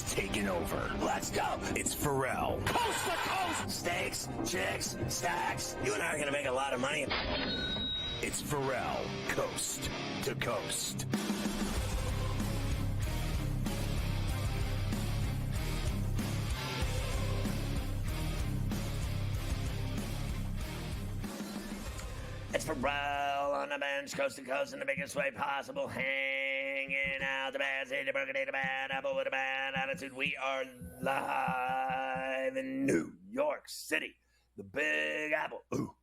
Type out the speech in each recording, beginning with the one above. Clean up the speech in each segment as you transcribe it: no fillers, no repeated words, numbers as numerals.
has taken over. Let's go. It's Ferrall. Coast to coast. Steaks, chicks, stacks. You and I are going to make a lot of money. It's Ferrall, coast to coast. It's Ferrall on the bench, coast to coast in the biggest way possible, hanging out the bad city, broken the bad apple with a bad attitude. We are live in New York City, the Big Apple. Ooh.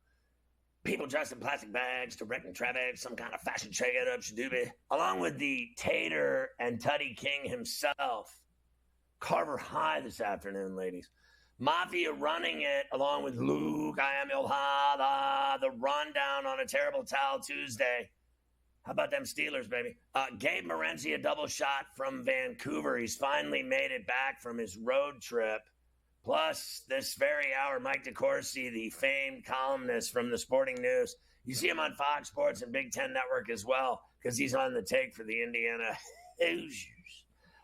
People dressed in plastic bags, directing traffic, some kind of fashion shake-it-up, shadoobie, along with the Tater and Tutty King himself, Carver High this afternoon, ladies. Mafia running it along with Luke, I am your father, the rundown on a terrible towel Tuesday. How about them Steelers, baby? Gabe Morency, a double shot from Vancouver. He's finally made it back from his road trip. Plus, this very hour, Mike DeCourcy, the famed columnist from the Sporting News. You see him on Fox Sports and Big Ten Network as well, because he's on the take for the Indiana Hoosiers.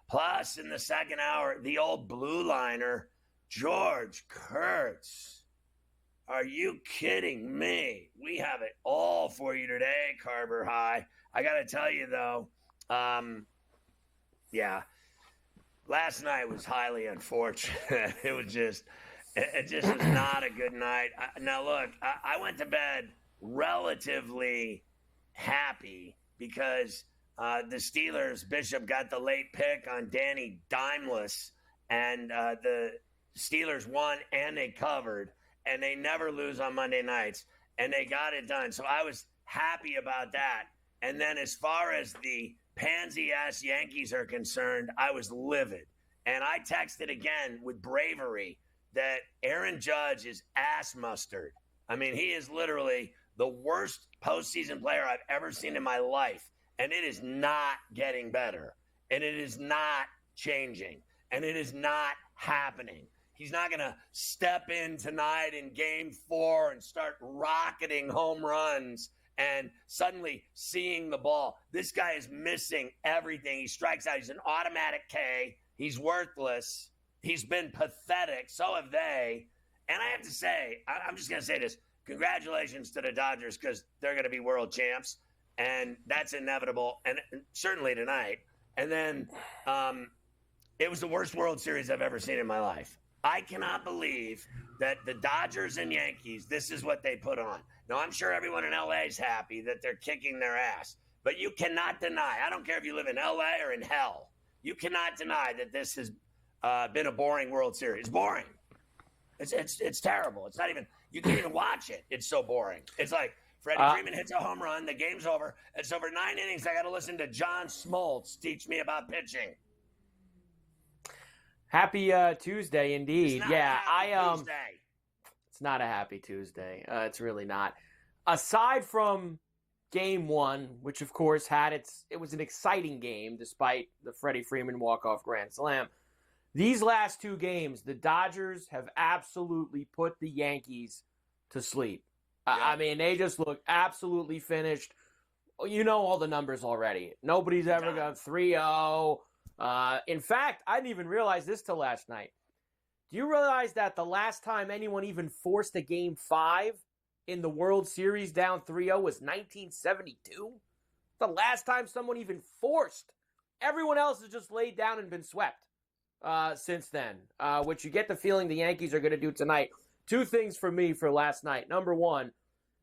Plus, in the second hour, the old blue liner, George Kurtz. Are you kidding me? We have it all for you today, Carver High. I got to tell you, though, last night was highly unfortunate. It just was not a good night. Now, look, I went to bed relatively happy because the Steelers, Bishop got the late pick on Danny Dimeless, and the Steelers won and they covered, and they never lose on Monday nights, and they got it done. So I was happy about that. And then as far as the pansy-ass Yankees are concerned, I was livid. And I texted again with bravery that Aaron Judge is ass mustard. I mean, he is literally the worst postseason player I've ever seen in my life. And it is not getting better. And it is not changing. And it is not happening. He's not going to step in tonight in Game 4 and start rocketing home runs and suddenly seeing the ball. This guy is missing everything. He strikes out. He's an automatic K. He's worthless. He's been pathetic. So have they. And I have to say, I'm just going to say this. Congratulations to the Dodgers because they're going to be world champs. And that's inevitable. And certainly tonight. And then it was the worst World Series I've ever seen in my life. I cannot believe that the Dodgers and Yankees, this is what they put on. Now, I'm sure everyone in L.A. is happy that they're kicking their ass. But you cannot deny, I don't care if you live in L.A. or in hell, you cannot deny that this has been a boring World Series. It's boring. It's terrible. It's not even, you can't even watch it. It's so boring. It's like Freddie Freeman hits a home run, the game's over. It's over 9 innings. I got to listen to John Smoltz teach me about pitching. Happy Tuesday, indeed. Tuesday. It's not a happy Tuesday. It's really not. Aside from Game 1, which of course it was an exciting game despite the Freddie Freeman walk-off grand slam. These last two games, the Dodgers have absolutely put the Yankees to sleep. Yeah. I mean, they just look absolutely finished. You know all the numbers already. Nobody's ever gone 3-0. In fact, I didn't even realize this till last night. Do you realize that the last time anyone even forced a Game 5 in the World Series down 3-0 was 1972? The last time someone even forced. Everyone else has just laid down and been swept since then, which you get the feeling the Yankees are going to do tonight. Two things for me for last night. Number one,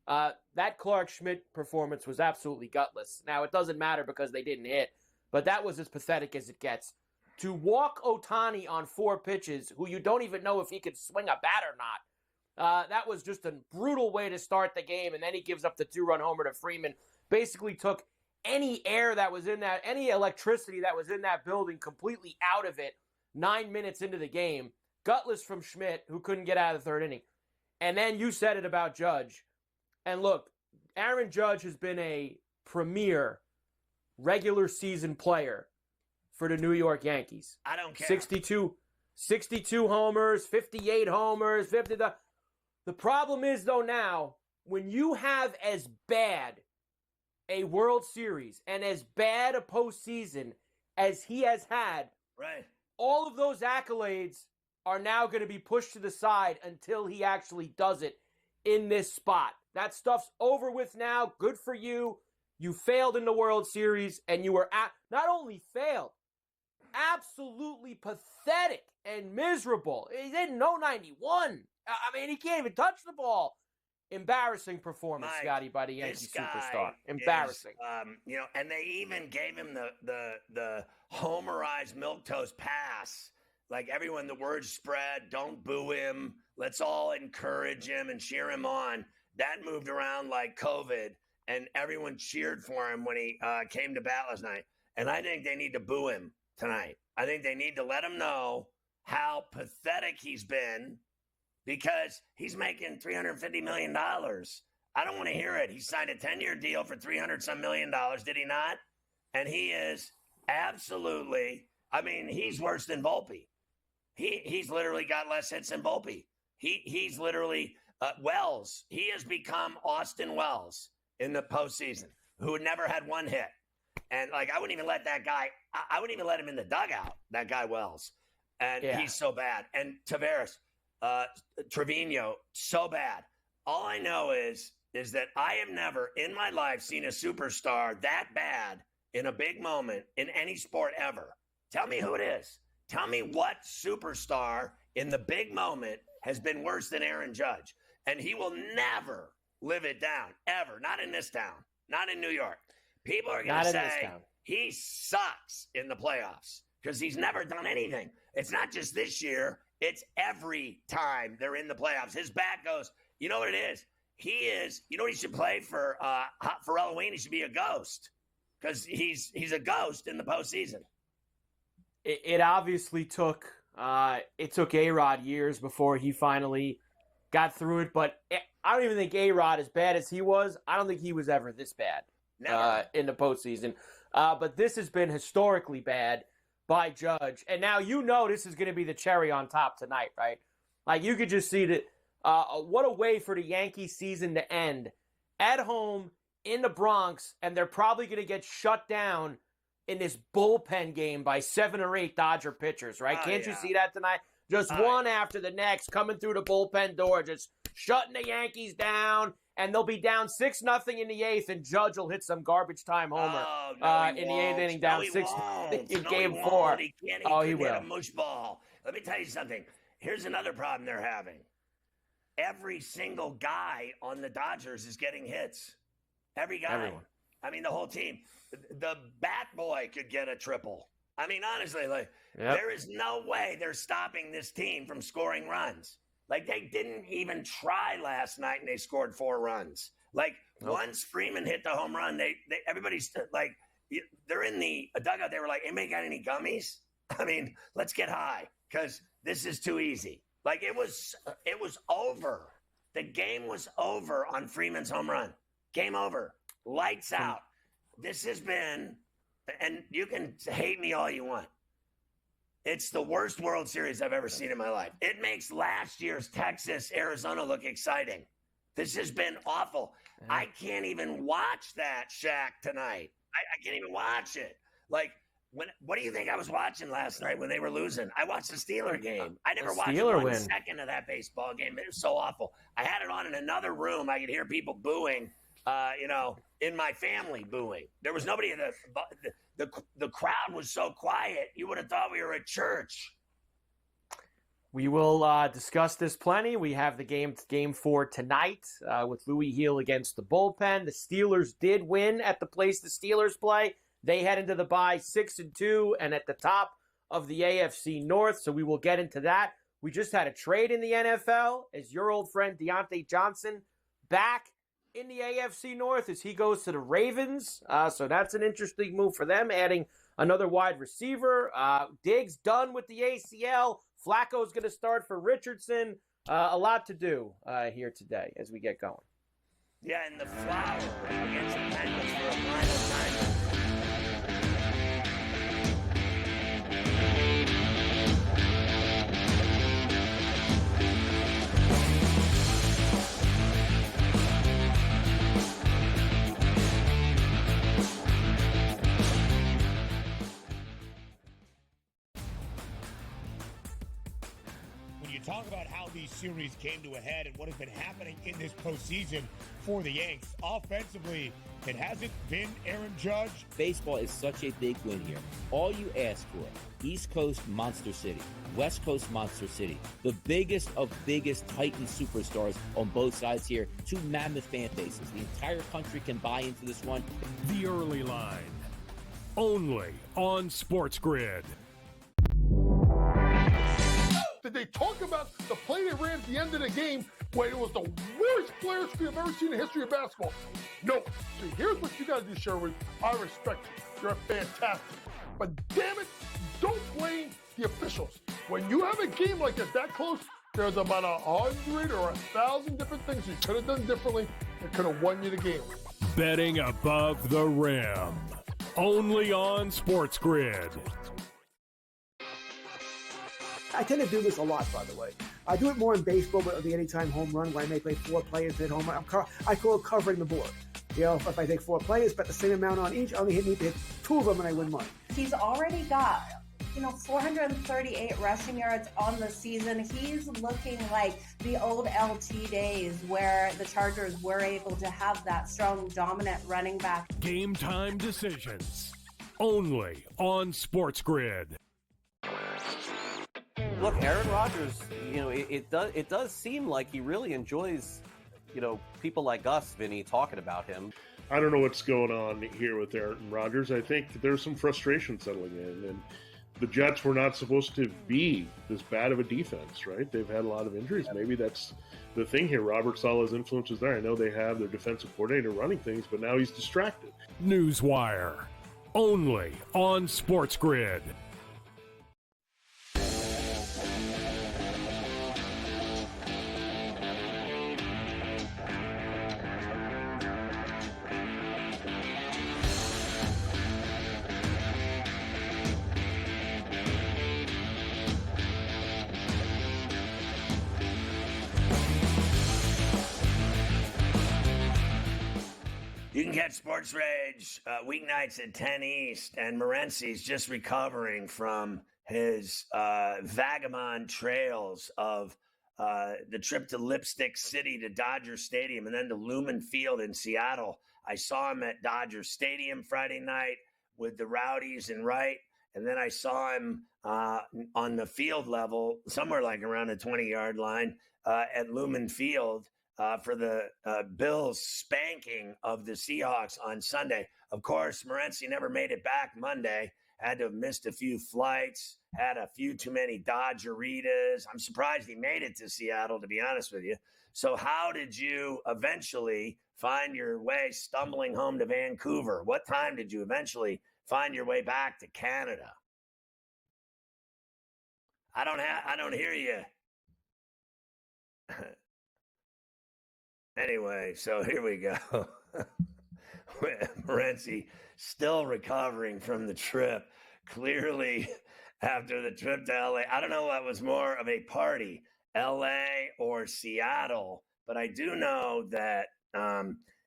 that Clark Schmidt performance was absolutely gutless. Now, it doesn't matter because they didn't hit. But that was as pathetic as it gets. To walk Ohtani on 4 pitches, who you don't even know if he could swing a bat or not, that was just a brutal way to start the game. And then he gives up the 2-run homer to Freeman. Basically took any air that was in that, any electricity that was in that building completely out of it 9 minutes into the game. Gutless from Schmidt, who couldn't get out of the third inning. And then you said it about Judge. And look, Aaron Judge has been a premier regular season player for the New York Yankees. I don't care. 62 homers, 58 homers, 50. The problem is, though, now, when you have as bad a World Series and as bad a postseason as he has had, right, all of those accolades are now going to be pushed to the side until he actually does it in this spot. That stuff's over with now. Good for you. You failed in the World Series, and you were not only failed, absolutely pathetic and miserable. He didn't know 91. I mean, he can't even touch the ball. Embarrassing performance, Mike, Scotty, by the Yankee superstar. Embarrassing. And they even gave him the homerized milquetoast pass. Like everyone, the word spread, don't boo him. Let's all encourage him and cheer him on. That moved around like COVID, and everyone cheered for him when he came to bat last night. And I think they need to boo him tonight. I think they need to let him know how pathetic he's been, because he's making $350 million. I don't want to hear it. He signed a 10-year deal for $300-some million, did he not? And he is absolutely, I mean, he's worse than Volpe. He's literally got less hits than Volpe. He's literally Wells. He has become Austin Wells in the postseason, who never had one hit. And, like, I wouldn't even let that guy – I wouldn't even let him in the dugout, that guy Wells. And he's so bad. And Tavares, Trevino, so bad. All I know is that I have never in my life seen a superstar that bad in a big moment in any sport ever. Tell me who it is. Tell me what superstar in the big moment has been worse than Aaron Judge. And he will never live it down, ever. Not in this town. Not in New York. People are going to say he sucks in the playoffs because he's never done anything. It's not just this year. It's every time they're in the playoffs. His bat goes, you know what it is? He is, you know what he should play for Halloween? He should be a ghost because he's a ghost in the postseason. It obviously took A-Rod years before he finally got through it, but I don't even think A-Rod, as bad as he was, I don't think he was ever this bad in the postseason. But this has been historically bad by Judge. And now this is going to be the cherry on top tonight, right? Like, you could just see that what a way for the Yankees season to end at home in the Bronx, and they're probably going to get shut down in this bullpen game by 7 or 8 Dodger pitchers, right? Can't you see that tonight? Just one after the next coming through the bullpen door, just shutting the Yankees down, and they'll be down 6-0 in the 8th, and Judge will hit some garbage time homer in the 8th inning, down 6 in Game 4. He can't. He will. Hit a mush ball. Let me tell you something. Here's another problem they're having. Every single guy on the Dodgers is getting hits. Every guy. Everyone. I mean, the whole team. The bat boy could get a triple. I mean, honestly, there is no way they're stopping this team from scoring runs. Like, they didn't even try last night, and they scored 4 runs. Like, once Freeman hit the home run, everybody's like, they're in the dugout. They were like, anybody got any gummies? I mean, let's get high because this is too easy. Like, it was over. The game was over on Freeman's home run. Game over. Lights out. This has been, and you can hate me all you want, it's the worst World Series I've ever seen in my life. It makes last year's Texas-Arizona look exciting. This has been awful. I can't even watch that Shaq tonight. I can't even watch it. Like, what do you think I was watching last night when they were losing? I watched the Steeler game. I never watched 1 second of that baseball game. It was so awful. I had it on in another room. I could hear people booing. In my family booing. There was nobody in the crowd was so quiet. You would have thought we were at church. We will discuss this plenty. We have the game 4 tonight with Louis Heel against the bullpen. The Steelers did win at the place the Steelers play. They head into the bye 6-2 and at the top of the AFC North. So we will get into that. We just had a trade in the NFL as your old friend Deontay Johnson back in the AFC North as he goes to the Ravens. So that's an interesting move for them, adding another wide receiver. Diggs done with the ACL. Flacco's going to start for Richardson. A lot to do here today as we get going. Yeah, and the Flower against the Penguins for a final time. you talk about how these series came to a head and what has been happening in this postseason for the Yanks, offensively, it hasn't been Aaron Judge. Baseball is such a big win here. All you ask for, East Coast Monster City, West Coast Monster City, the biggest of biggest Titan superstars on both sides here, two mammoth fan bases. The entire country can buy into this one. The Early Line, only on SportsGrid. Did they talk about the play they ran at the end of the game when it was the worst player screen I've ever seen in the history of basketball? No. See, here's what you got to do, Sherwood. I respect you. You're fantastic. But damn it, don't blame the officials. When you have a game like this, that close, there's about 100 or 1,000 different things you could have done differently that could have won you the game. Betting above the rim, only on SportsGrid. I tend to do this a lot, by the way. I do it more in baseball, but the anytime home run, where I may play 4 players hit home run. I call it covering the board. You know, if I take 4 players, bet the same amount on each, I only need to hit 2 of them and I win money. He's already got, 438 rushing yards on the season. He's looking like the old LT days where the Chargers were able to have that strong, dominant running back. Game time decisions, only on SportsGrid. Look, Aaron Rodgers, it does seem like he really enjoys, people like us, Vinny, talking about him. I don't know what's going on here with Aaron Rodgers. I think there's some frustration settling in, and the Jets were not supposed to be this bad of a defense, right? They've had a lot of injuries. Maybe that's the thing here. Robert Saleh's influence is there. I know they have their defensive coordinator running things, but now he's distracted. Newswire, only on SportsGrid. You can catch Sports Rage weeknights at 10 East, and Morency's just recovering from his vagabond trails of the trip to Lipstick City to Dodger Stadium and then to Lumen Field in Seattle. I saw him at Dodger Stadium Friday night with the Rowdies and Wright, and then I saw him on the field level, somewhere like around the 20-yard line at Lumen Field. For the Bills spanking of the Seahawks on Sunday. Of course, Morency never made it back Monday, had to have missed a few flights, had a few too many Dodgeritas. I'm surprised he made it to Seattle, to be honest with you. So how did you eventually find your way stumbling home to Vancouver? What time did you eventually find your way back to Canada? I don't hear you. Anyway, so here we go. Morency still recovering from the trip. Clearly, after the trip to LA, I don't know what was more of a party, LA or Seattle, but I do know that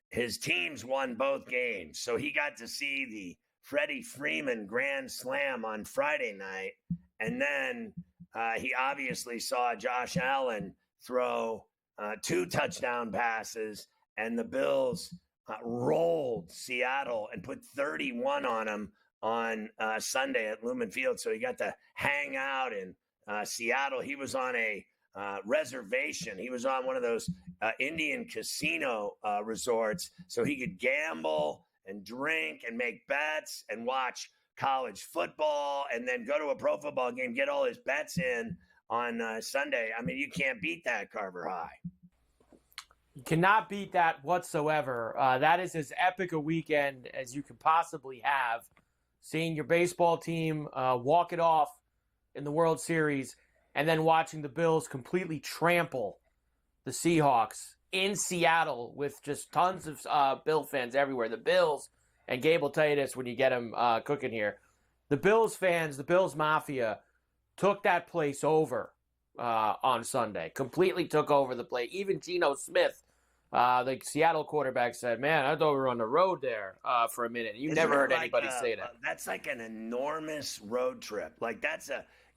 his teams won both games. So he got to see the Freddie Freeman Grand Slam on Friday night. And then he obviously saw Josh Allen throw 2 touchdown passes, and the Bills rolled Seattle and put 31 on them on Sunday at Lumen Field. So he got to hang out in Seattle. He was on a reservation. He was on one of those Indian casino resorts, so he could gamble and drink and make bets and watch college football and then go to a pro football game, get all his bets in on Sunday. I mean, you can't beat that, Carver High. You cannot beat that whatsoever. That is as epic a weekend as you could possibly have. Seeing your baseball team walk it off in the World Series and then watching the Bills completely trample the Seahawks in Seattle with just tons of Bill fans everywhere. The Bills, and Gabe will tell you this when you get him cooking here, the Bills fans, the Bills Mafia, took that place over on Sunday. Completely took over the place. Even Geno Smith The Seattle quarterback said, "Man, I thought we were on the road there for a minute." You never heard anybody say that. That's like an enormous road trip. Like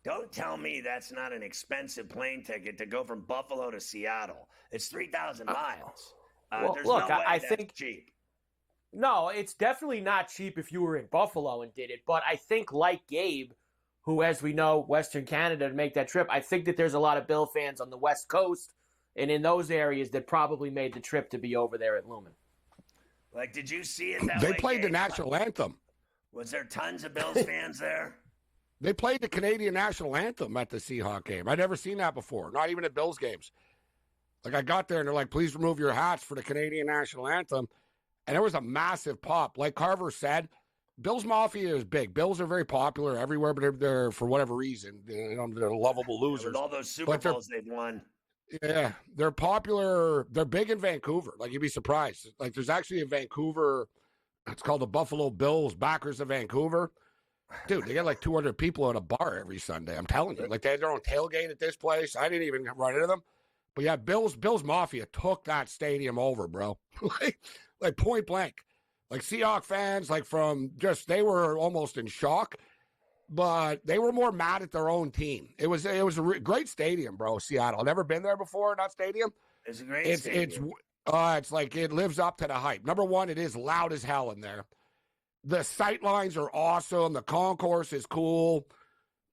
don't tell me that's not an expensive plane ticket to go from Buffalo to Seattle. It's 3,000 miles. There's look, no way I that's think cheap. No, it's definitely not cheap if you were in Buffalo and did it. But I think, like Gabe, who, as we know, Western Canada to make that trip, I think that there's a lot of Bill fans on the West Coast and in those areas that probably made the trip to be over there at Lumen. Like, did you see it that They way, played the Gabe? national anthem. Was there tons of Bills fans there? They played the Canadian national anthem at the Seahawks game. I'd never seen that before, not even at Bills games. Like, I got there and they're like, please remove your hats for the Canadian national anthem. And there was a massive pop. Like Carver said, Bills Mafia is big. Bills are very popular everywhere, but they're for whatever reason, they're lovable losers. With all those Super Bowls they've won. Yeah, they're popular. They're big in Vancouver. Like, you'd be surprised. Like, there's actually a Vancouver, it's called the Buffalo Bills Backers of Vancouver. Dude, they get like 200 people at a bar every Sunday. I'm telling you. Like, they had their own tailgate at this place. I didn't even run into them. But yeah, Bills Mafia took that stadium over, bro. like point blank. Like, Seahawks fans, like, they were almost in shock. But they were more mad at their own team. It was a great stadium, bro, Seattle. I've never been there before, that stadium. It's a great stadium. It's like it lives up to the hype. Number one, it is loud as hell in there. The sight lines are awesome. The concourse is cool.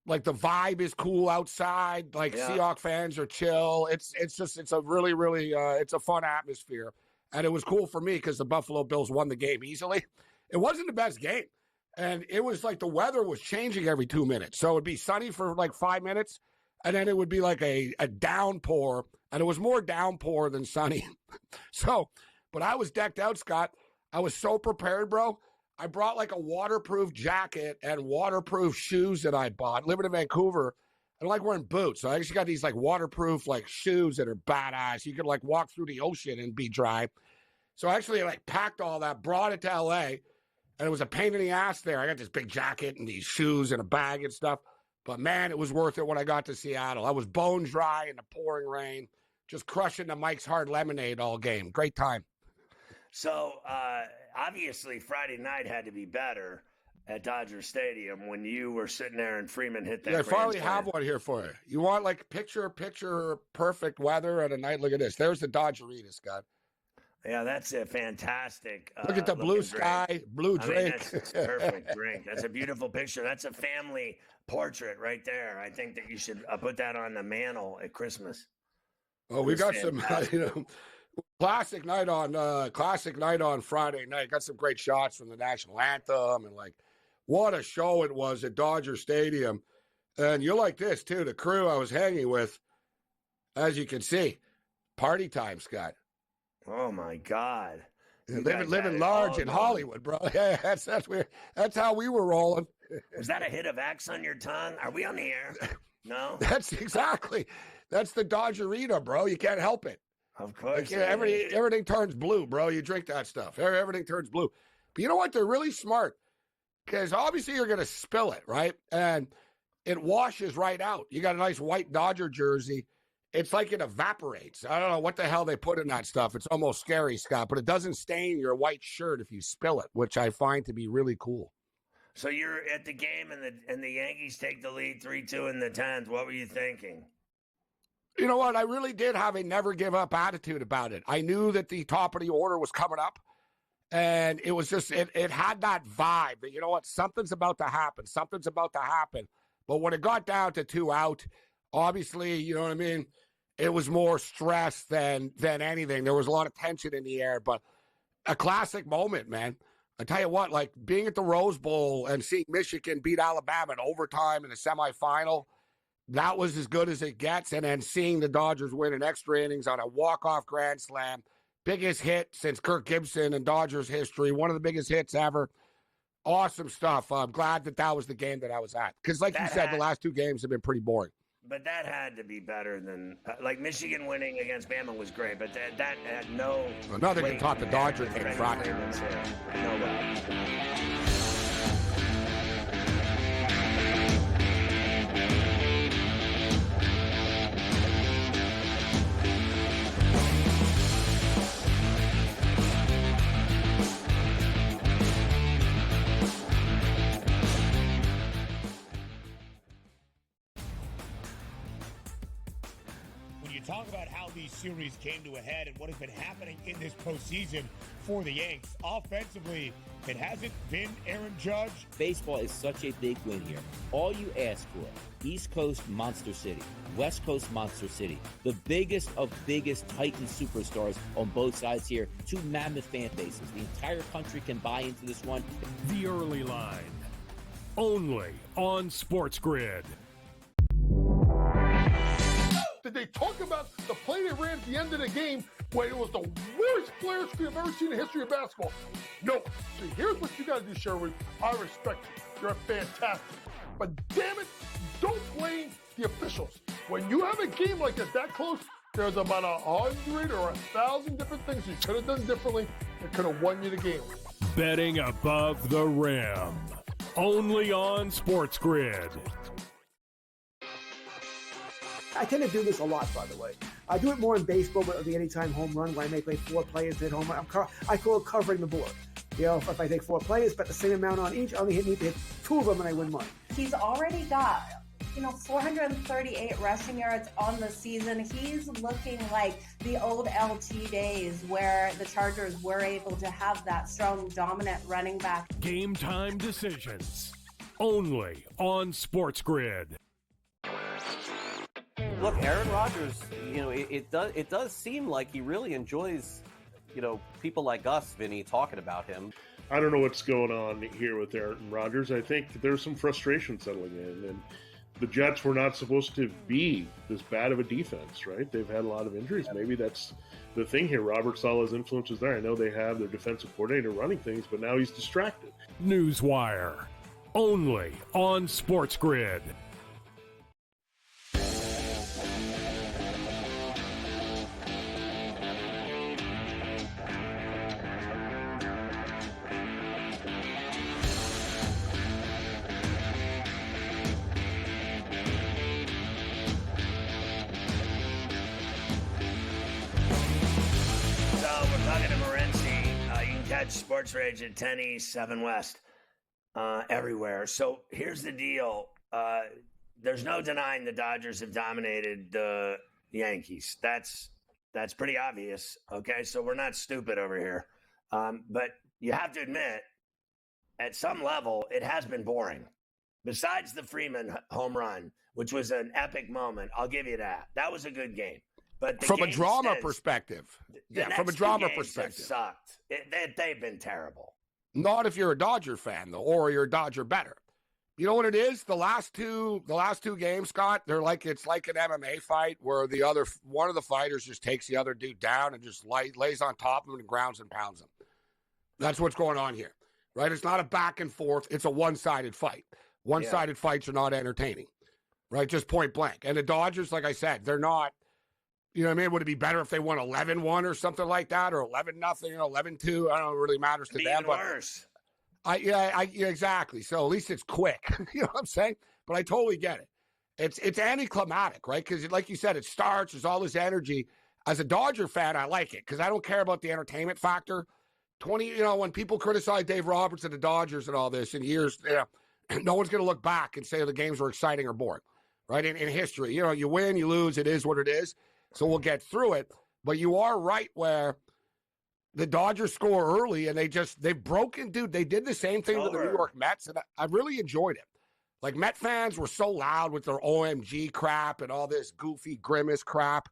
Like, the vibe is cool outside. Like, Seahawks fans are chill. It's a really, really, it's a fun atmosphere. And it was cool for me because the Buffalo Bills won the game easily. It wasn't the best game. And it was like the weather was changing every 2 minutes. So it would be sunny for like 5 minutes, and then it would be like a downpour, and it was more downpour than sunny. But I was decked out, Scott. I was so prepared, bro. I brought like a waterproof jacket and waterproof shoes that I bought. Living in Vancouver, I don't like wearing boots. So I actually got these like waterproof like shoes that are badass. You could like walk through the ocean and be dry. So I actually like packed all that, brought it to LA. And it was a pain in the ass there. I got this big jacket and these shoes and a bag and stuff. But, man, it was worth it when I got to Seattle. I was bone dry in the pouring rain, just crushing the Mike's Hard Lemonade all game. Great time. So, obviously, Friday night had to be better at Dodger Stadium when you were sitting there and Freeman hit that. Yeah, I finally have one here for you. You want, like, picture perfect weather at a night? Look at this. There's the Dodgeritas, Scott. Yeah, that's a fantastic. Look at the blue sky, drink. blue drink. That's a perfect drink. That's a beautiful picture. That's a family portrait right there. I think that you should put that on the mantle at Christmas. Oh, we got some, classic night on Friday night. Got some great shots from the national anthem, and like, what a show it was at Dodger Stadium. And you're like this too. The crew I was hanging with, as you can see, party time, Scott. Oh my God! Living large in Hollywood, bro. Yeah, that's how we were rolling. Was that a hit of X on your tongue? Are we on the air? No. That's the Dodgerita, bro. You can't help it. Of course. Like, everything turns blue, bro. You drink that stuff. Everything turns blue. But you know what? They're really smart because obviously you're going to spill it, right? And it washes right out. You got a nice white Dodger jersey. It's like it evaporates. I don't know what the hell they put in that stuff. It's almost scary, Scott, but it doesn't stain your white shirt if you spill it, which I find to be really cool. So you're at the game and the Yankees take the lead 3-2 in the 10th. What were you thinking? You know what? I really did have a never give up attitude about it. I knew that the top of the order was coming up, and it was just, it had that vibe that, you know what, something's about to happen. Something's about to happen. But when it got down to 2 out, obviously, you know what I mean? It was more stress than anything. There was a lot of tension in the air, but a classic moment, man. I tell you what, like being at the Rose Bowl and seeing Michigan beat Alabama in overtime in the semifinal, that was as good as it gets. And then seeing the Dodgers win in extra innings on a walk-off grand slam, biggest hit since Kirk Gibson in Dodgers history, one of the biggest hits ever. Awesome stuff. I'm glad that was the game that I was at. Because like you said, the last 2 games have been pretty boring. But that had to be better than like Michigan winning against Bama was great, but that had no. Well, nothing can top the Dodger game Friday. No way. talk about how these series came to a head and what has been happening in this postseason for the Yanks. Offensively, it hasn't been Aaron Judge. Baseball is such a big win here. All you ask for, East Coast Monster City, West Coast Monster City, the biggest of biggest Titan superstars on both sides here, two mammoth fan bases. The entire country can buy into this one. The Early Line, only on SportsGrid. Did they talk about the play they ran at the end of the game when it was the worst flare screen I've ever seen in the history of basketball? No. So here's what you got to do, Sherwood. I respect you. You're fantastic. But damn it, don't blame the officials. When you have a game like that close, there's about 100 or 1,000 different things you could have done differently that could have won you the game. Betting above the rim, only on SportsGrid. I tend to do this a lot, by the way. I do it more in baseball with the anytime home run, where I may play 4 players hit home run. I call it covering the board. You know, if I take 4 players, bet the same amount on each, I only need to hit 2 of them and I win money. He's already got 438 rushing yards on the season. He's looking like the old LT days where the Chargers were able to have that strong, dominant running back. Game time decisions, only on SportsGrid. Look, Aaron Rodgers, it does seem like he really enjoys, people like us, Vinny, talking about him. I don't know what's going on here with Aaron Rodgers. I think there's some frustration settling in, and the Jets were not supposed to be this bad of a defense, right? They've had a lot of injuries. Maybe that's the thing here. Robert Saleh's influence is there. I know they have their defensive coordinator running things, but now he's distracted. Newswire, only on SportsGrid. Sports Rage at 10 East, 7 West, everywhere. So here's the deal. There's no denying the Dodgers have dominated the Yankees. That's pretty obvious. Okay, so we're not stupid over here. But you have to admit, at some level, it has been boring. Besides the Freeman home run, which was an epic moment, I'll give you that. That was a good game. But from a drama perspective, from a drama perspective, sucked. They've been terrible. Not if you're a Dodger fan though, or you're a Dodger bettor. You know what it is? The last two games, Scott, it's like an MMA fight where one of the fighters just takes the other dude down and just lays on top of him and grounds and pounds him. That's what's going on here, right? It's not a back and forth. It's a one-sided fight. One-sided fights are not entertaining, right? Just point blank. And the Dodgers, like I said, they're not. You know what I mean? Would it be better if they won 11-1 or something like that, or 11-0, 11-2? I don't know. It really matters to them. Even worse. Yeah, exactly. So at least it's quick. You know what I'm saying? But I totally get it. It's anticlimactic, right? Because like you said, it starts. There's all this energy. As a Dodger fan, I like it because I don't care about the entertainment factor. When people criticize Dave Roberts and the Dodgers and all this in years, no one's going to look back and say the games were exciting or boring, right? In history, you win, you lose. It is what it is. So we'll get through it. But you are right where the Dodgers score early and they've broken, dude. They did the same thing to the New York Mets, and I really enjoyed it. Like, Met fans were so loud with their OMG crap and all this goofy grimace crap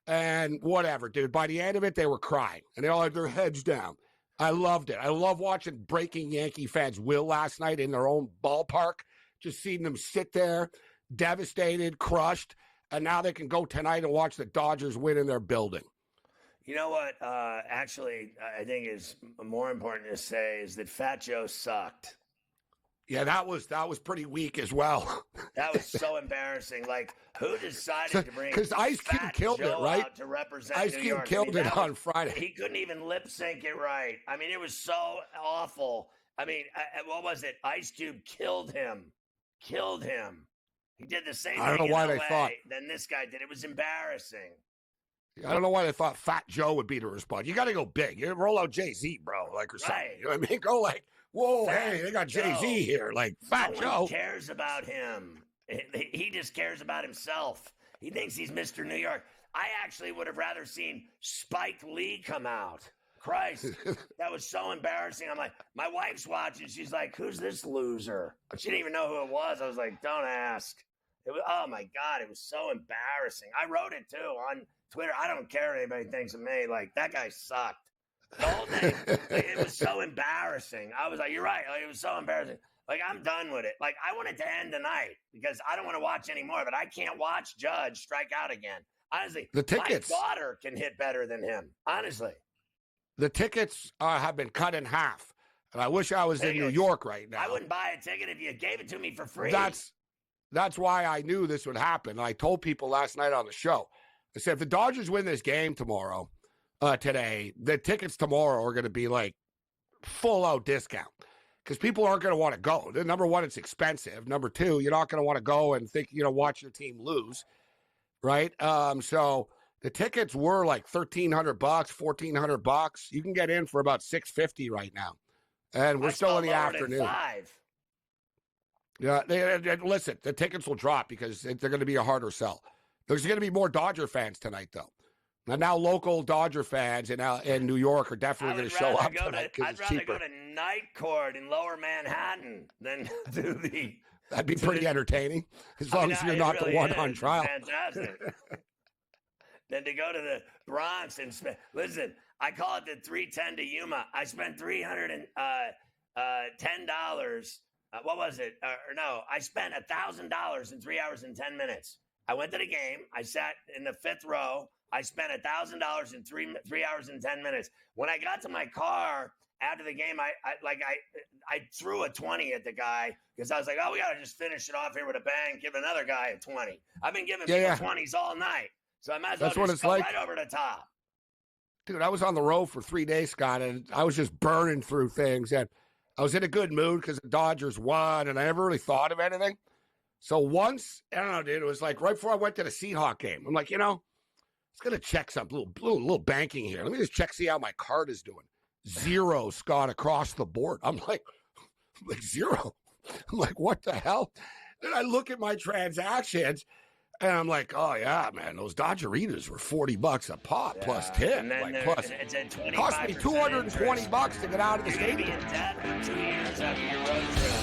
and whatever, dude. By the end of it, they were crying and they all had their heads down. I loved it. I love watching breaking Yankee fans will last night in their own ballpark, just seeing them sit there devastated, crushed. And now they can go tonight and watch the Dodgers win in their building. You know what? Actually, I think is more important to say is that Fat Joe sucked. Yeah, that was pretty weak as well. That was so embarrassing. Like, who decided to bring because Ice Cube killed it, right? Out to represent Ice Cube killed it on Friday. He couldn't even lip sync it right. I mean, it was so awful. I mean, what was it? Ice Cube killed him. He did the same thing. I don't know why they thought. Then this guy did. It was embarrassing. I don't know why they thought Fat Joe would be the response. You got to go big. You roll out Jay-Z, bro, or something. Right. You know what I mean? Go whoa, Fat hey, they got Jay-Z here, Fat Joe. No one cares about him. He just cares about himself. He thinks he's Mr. New York. I actually would have rather seen Spike Lee come out. Christ, that was so embarrassing. I'm like, my wife's watching. She's like, who's this loser? She didn't even know who it was. I was like, don't ask. It was, oh my God, it was so embarrassing. I wrote it too on Twitter. I don't care what anybody thinks of me. Like, that guy sucked. The whole thing, it was so embarrassing. I was like, you're right. Like, it was so embarrassing. Like, I'm done with it. Like, I want it to end tonight because I don't want to watch anymore, but I can't watch Judge strike out again. Honestly, the tickets, my daughter can hit better than him. Honestly. The tickets have been cut in half. And I wish I was in New York right now. I wouldn't buy a ticket if you gave it to me for free. That's why I knew this would happen. I told people last night on the show, I said, if the Dodgers win this game tomorrow, today, the tickets tomorrow are going to be like full out discount because people aren't going to want to go. Number one, it's expensive. Number two, you're not going to want to go and think, watch your team lose. Right. So the tickets were like $1,300, $1,400. You can get in for about $650 right now. And we're still in the afternoon. Yeah. Listen, the tickets will drop because they're going to be a harder sell. There's going to be more Dodger fans tonight, though. Now local Dodger fans in New York are definitely going to show up tonight because it's cheaper. I'd rather go to Night Court in Lower Manhattan than do the... That'd be pretty entertaining, as long as you're not the one on trial. Fantastic. Than to go to the Bronx and spend... Listen, I call it the 310 to Yuma. I spent $310. What was it? I spent $1,000 in 3 hours and 10 minutes. I went to the game. I sat in the fifth row. I spent $1,000 in 3 hours and 10 minutes. When I got to my car after the game, I threw a 20 at the guy because I was like, oh, we got to just finish it off here with a bang, give another guy a 20. I've been giving people 20s all night. So I might as well just go right over the top. Dude, I was on the road for 3 days, Scott, and I was just burning through things. And I was in a good mood because the Dodgers won, and I never really thought of anything. So once, I don't know, dude, it was like right before I went to the Seahawks game. I'm like, it's going to check something, little banking here. Let me just see how my card is doing. 0, Scott, across the board. I'm like 0. I'm like, what the hell? Then I look at my transactions, and I'm like, oh, yeah, man, those Dodgeritas were $40 a pop plus 10. It cost me $220 to get out of the stadium. You're going to be in debt for 2 years after your road trip.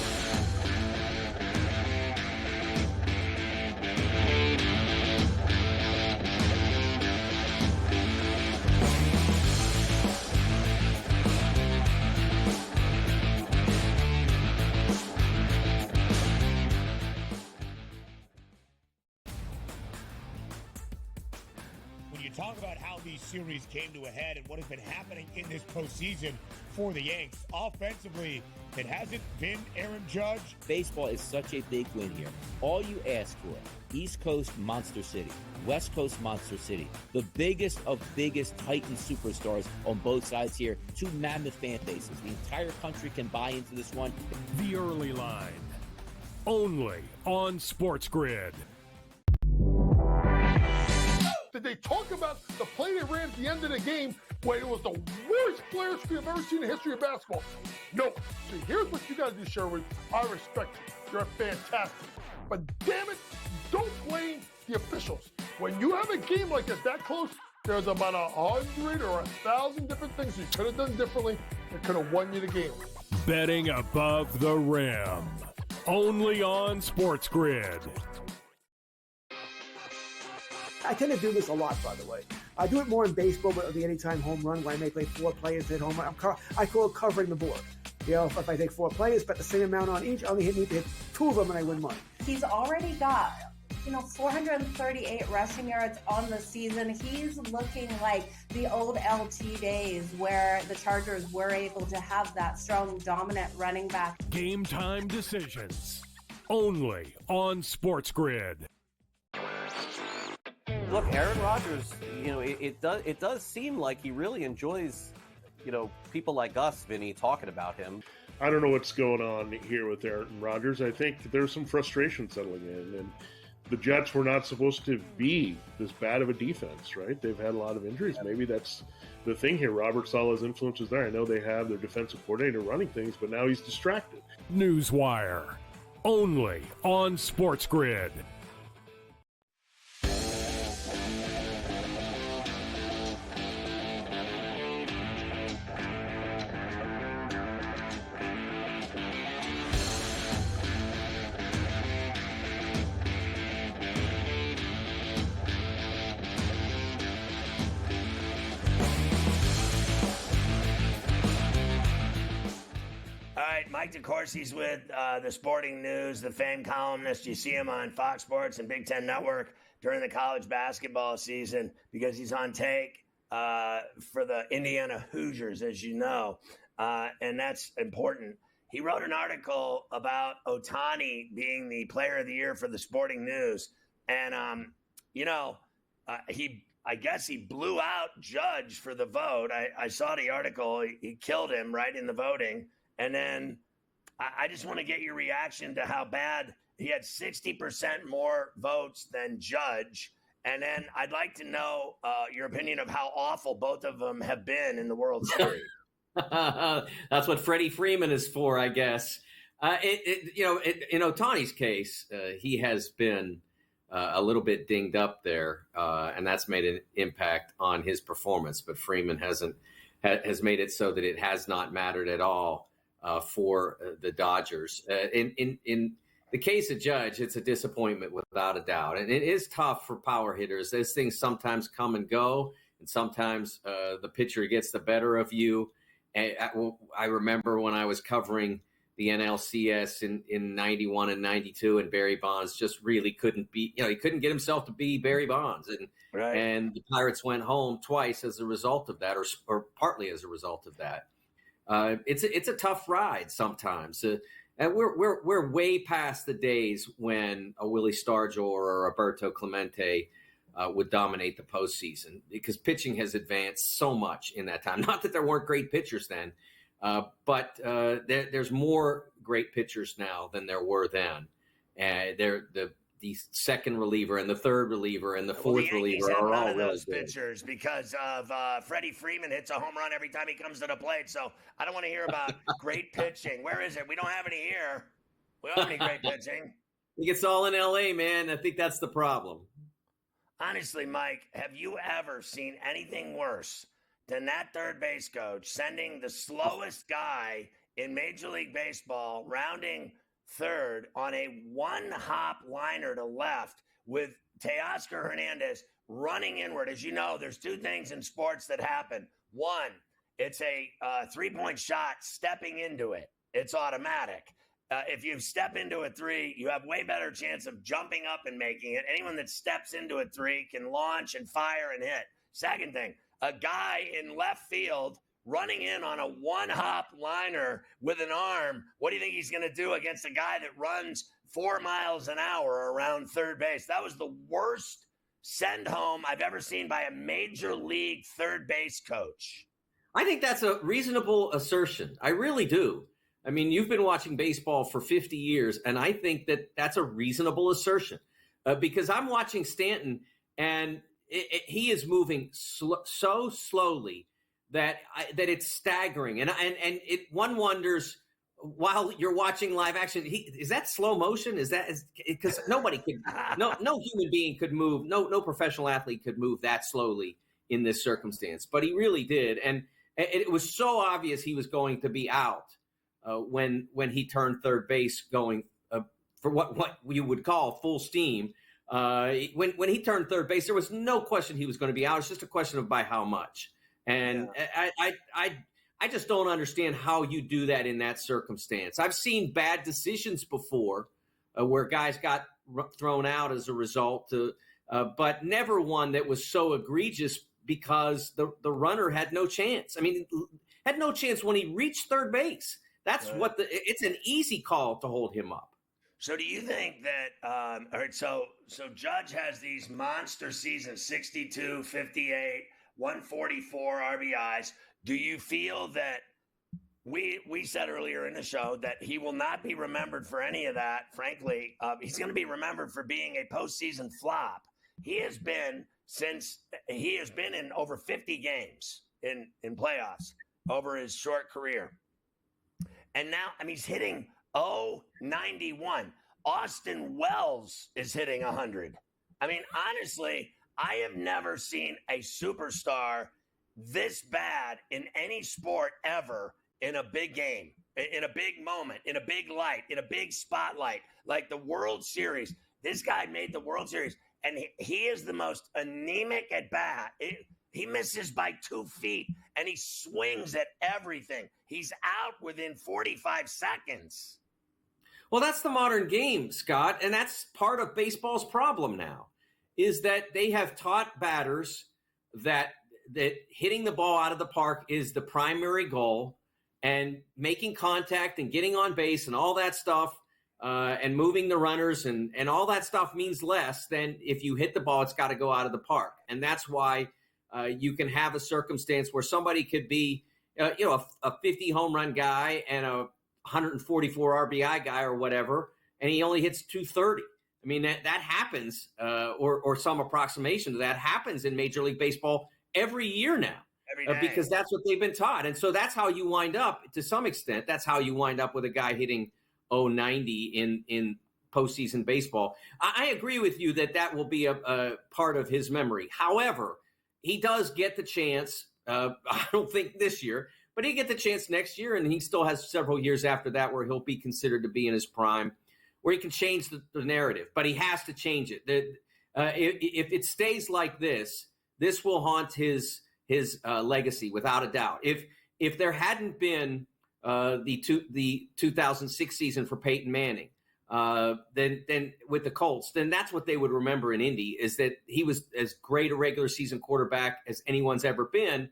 Talk about how these series came to a head and what has been happening in this postseason for the Yanks. Offensively, it hasn't been Aaron Judge. Baseball is such a big win here. All you ask for, East Coast Monster City, West Coast Monster City, the biggest of biggest Titan superstars on both sides here, 2 mammoth fan bases. The entire country can buy into this one. The early line, only on SportsGrid. Did they talk about the play they ran at the end of the game when it was the worst player screen I've ever seen in the history of basketball? No. See, here's what you got to do, Sherwood. I respect you. You're fantastic. But damn it, don't blame the officials. When you have a game like this that close, there's about 100 or 1,000 different things you could have done differently that could have won you the game. Betting above the rim, only on SportsGrid. I tend to do this a lot, by the way. I do it more in baseball with the anytime home run, where I may play 4 players hit home run. I call it covering the board. If I take 4 players, bet the same amount on each, I only need to hit 2 of them and I win money. He's already got, 438 rushing yards on the season. He's looking like the old LT days where the Chargers were able to have that strong, dominant running back. Game time decisions, only on SportsGrid. Look, Aaron Rodgers, it does seem like he really enjoys, people like us, Vinny, talking about him. I don't know what's going on here with Aaron Rodgers. I think there's some frustration settling in, and the Jets were not supposed to be this bad of a defense, right? They've had a lot of injuries. Maybe that's the thing here. Robert Saleh's influence is there. I know they have their defensive coordinator running things, but now he's distracted. Newswire, only on SportsGrid. Mike DeCourcy's with the Sporting News, the famed columnist. You see him on Fox Sports and Big Ten Network during the college basketball season because he's on take for the Indiana Hoosiers, as you know, and that's important. He wrote an article about Ohtani being the player of the year for the Sporting News. And, I guess he blew out Judge for the vote. I saw the article. He killed him right in the voting. And then I just want to get your reaction to how bad he had 60% more votes than Judge. And then I'd like to know your opinion of how awful both of them have been in the World Series. That's what Freddie Freeman is for, I guess. In Ohtani's case, he has been a little bit dinged up there, and that's made an impact on his performance. But Freeman has made it so that it has not mattered at all for the Dodgers. In the case of Judge, it's a disappointment without a doubt, and it is tough for power hitters. Those things sometimes come and go, and sometimes the pitcher gets the better of you. And I remember when I was covering the NLCS in 91 and 92, and Barry Bonds just really couldn't be, he couldn't get himself to be Barry Bonds. And the Pirates went home twice as a result of that, or partly as a result of that. It's a tough ride sometimes. And we're way past the days when a Willie Stargell or a Roberto Clemente would dominate the postseason, because pitching has advanced so much in that time. Not that there weren't great pitchers then, but there's more great pitchers now than there were then. The second reliever and the third reliever and the fourth reliever are all really those pitchers because of Freddie Freeman hits a home run every time he comes to the plate. So I don't want to hear about great pitching. Where is it? We don't have any here. We don't have any great pitching. I think it's all in L.A., man. I think that's the problem. Honestly, Mike, have you ever seen anything worse than that third base coach sending the slowest guy in Major League Baseball rounding third on a one-hop liner to left with Teoscar Hernandez running inward? As you know, there's two things in sports that happen. One, it's a three-point shot stepping into it. It's automatic. If you step into a three, you have way better chance of jumping up and making it. Anyone that steps into a three can launch and fire and hit. Second thing, a guy in left field running in on a one-hop liner with an arm, what do you think he's going to do against a guy that runs 4 miles an hour around third base? That was the worst send-home I've ever seen by a major league third base coach. I think that's a reasonable assertion. I really do. I mean, you've been watching baseball for 50 years, and I think that that's a reasonable assertion because I'm watching Stanton, and he is moving so slowly that it's staggering. And one wonders, while you're watching live action, is that slow motion? Because nobody could, no human being could move, no professional athlete could move that slowly in this circumstance. But he really did, and it was so obvious he was going to be out. When he turned third base, going for what you would call full steam, when he turned third base, there was no question he was going to be out. It's just a question of by how much. And I just don't understand how you do that in that circumstance. I've seen bad decisions before where guys got thrown out as a result, but never one that was so egregious because the runner had no chance. I mean, had no chance when he reached third base. That's right. It's an easy call to hold him up. So do you think that, all right, so Judge has these monster seasons, 62, 58, 144 RBIs. Do you feel that we said earlier in the show that he will not be remembered for any of that? Frankly, he's going to be remembered for being a postseason flop. He has been in over 50 games in playoffs over his short career. And now, he's hitting 091. Austin Wells is hitting 100. Honestly, I have never seen a superstar this bad in any sport ever in a big game, in a big moment, in a big light, in a big spotlight, like the World Series. This guy made the World Series, and he is the most anemic at bat. He misses by 2 feet, and he swings at everything. He's out within 45 seconds. Well, that's the modern game, Scott, and that's part of baseball's problem now, is that they have taught batters that hitting the ball out of the park is the primary goal, and making contact and getting on base and all that stuff and moving the runners and all that stuff means less than if you hit the ball, it's got to go out of the park. And that's why you can have a circumstance where somebody could be, a 50 home run guy and a 144 RBI guy or whatever, and he only hits 230. I mean, that happens, or some approximation to that happens in Major League Baseball every year now, because that's what they've been taught. And so that's how you wind up, to some extent, that's how you wind up with a guy hitting 090 in postseason baseball. I agree with you that will be a part of his memory. However, he does get the chance, I don't think this year, but he get the chance next year, and he still has several years after that where he'll be considered to be in his prime, where he can change the narrative. But he has to change it. If it stays like this will haunt his legacy without a doubt. If there hadn't been the 2006 season for Peyton Manning, then with the Colts, then that's what they would remember in Indy, is that he was as great a regular season quarterback as anyone's ever been.